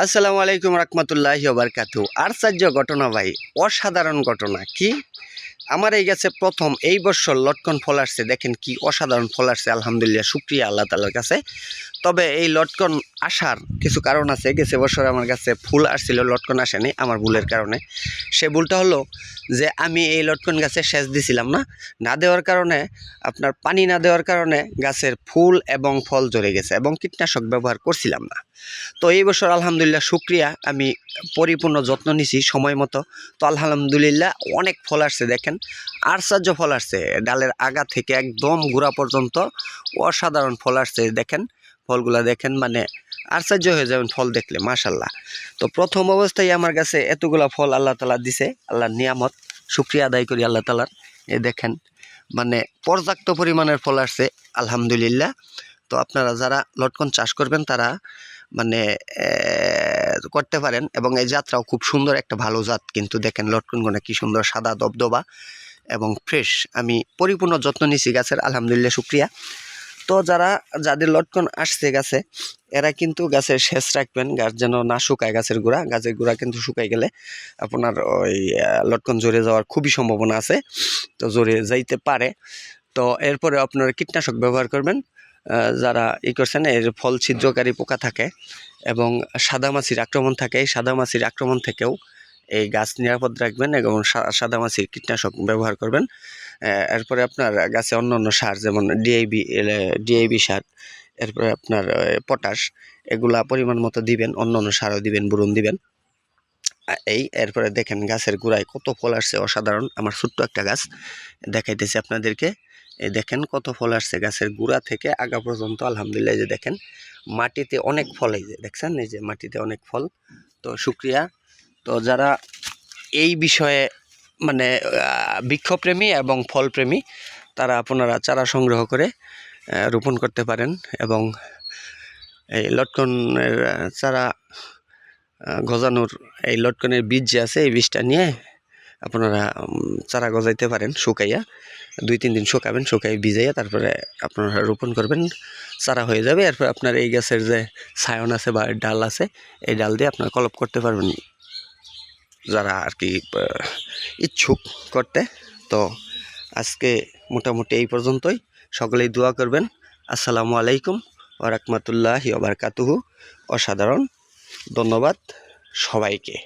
আসসালামু আলাইকুম রহমতুল্লাহি ওয়া বারাকাতুহু। আশ্চর্য ঘটনা ভাই, অসাধারণ ঘটনা। কি আমার এই গাছে প্রথম এই বছর লটকন ফল আসছে। দেখেন কি অসাধারণ ফল আসছে, আলহামদুলিল্লাহ, শুকরিয়া আল্লাহ তাআলার কাছে। তবে এই লটকন আসার কিছু কারণ আছে। গেছে বছর আমার কাছে ফুল আসছিল, লটকন আসেনি আমার ভুলের কারণে। সে ভুলটা হলো যে আমি এই লটকন গাছে সেচ দিছিলাম না দেওয়ার কারণে, আপনার পানি না দেওয়ার কারণে গাছের ফুল এবং ফল ঝরে গেছে, এবং কীটনাশক ব্যবহার করছিলাম না। তো এই বছর আলহামদুলিল্লাহ শুকরিয়া, আমি পরিপূর্ণ যত্ন নিছি সময় মতো। তো আলহামদুলিল্লাহ অনেক ফল আসছে। দেখেন আশ্চর্য ফল আসছে, ডালের আগা থেকে একদম গোড়া পর্যন্ত অসাধারণ ফল আসছে। দেখেন ফলগুলা দেখেন, মানে আশ্চর্য হয়ে যাবেন ফল দেখলে, মাশাল্লাহ। তো প্রথম অবস্থায় আমার কাছে এতগুলা ফল আল্লাহ তাআলা দিছে, আল্লাহর নিয়ামত, শুকরিয়া আদায় করি আল্লাহ তাআলার। এ দেখেন মানে পর্যাপ্ত পরিমাণের ফল আসছে আলহামদুলিল্লাহ। তো আপনারা যারা লটকন চাষ করবেন তারা মানে করতে পারেন, এবং এই জাতটাও খুব সুন্দর, একটা ভালো জাত। কিন্তু দেখেন লটকনগুলো কি সুন্দর সাদা দবদবা এবং ফ্রেশ। আমি পরিপূর্ণ যত্ন নিছি গাছের, আলহামদুলিল্লাহ শুকরিয়া। তো যাদের লটকন আসছে গাছে, এরা কিন্তু গাছের সেচ রাখবেন, গাছ যেন না শুকায়। গাছের গোড়া কিন্তু শুকাই গেলে আপনার ওই লটকন ঝরে যাওয়ার খুবই সম্ভাবনা আছে। তো ঝরে যাইতে পারে। তো এরপরে আপনারা কীটনাশক ব্যবহার করবেন। যারা করছেন, এর ফল ছিদ্রকারী পোকা থাকে এবং সাদামাছির আক্রমণ থাকে। এই সাদামাছির আক্রমণ থেকেও এই গাছ নিরাপদ রাখবেন, এবং সাদামাছির কীটনাশক ব্যবহার করবেন। এরপরে আপনার গাছে অন্য অন্য সার, যেমন ডিএবি সার, এরপরে আপনার পটাশ, এগুলা পরিমাণ মতো দিবেন। অন্য অন্য সারও দিবেন, বোরন দিবেন। এরপরে দেখেন গাছের গোড়ায় কত ফল আসছে, অসাধারণ। আমার ছোট্ট একটা গাছ দেখাইতেছি আপনাদেরকে। এই দেখেন কত ফল আসছে গাছের গোড়া থেকে আগা পর্যন্ত, আলহামদুলিল্লাহ। যে দেখেন মাটিতে অনেক ফল, এই যে দেখছেন, এই যে মাটিতে অনেক ফল। তো শুকরিয়া। তো যারা এই বিষয়ে মানে বৃক্ষপ্রেমী এবং ফলপ্রেমী, তারা আপনারা চারা সংগ্রহ করে রোপণ করতে পারেন, এবং এই লটকনের চারা গজানোর, এই লটকনের বীজ যে আছে, এই বীজটা নিয়ে আপনারা চারা গজাইতে পারেন শুকাইয়া। 2-3 দিন শুকাবেন, শুকাই ভিজাইয়া তারপরে আপনারা রোপণ করবেন, চারা হয়ে যাবে। এরপর আপনার এই গাছের যে ছায়ন আছে বা ডাল আছে, এই ডাল দিয়ে আপনারা কলপ করতে পারবেন, যারা আর কি ইচ্ছুক করতে। তো আজকে মোটামুটি এই পর্যন্তই। সকলেই দোয়া করবেন। আসসালামু আলাইকুম ওয়া রাহমাতুল্লাহি ওয়া বারাকাতুহু। অসাধারণ, ধন্যবাদ সবাইকে।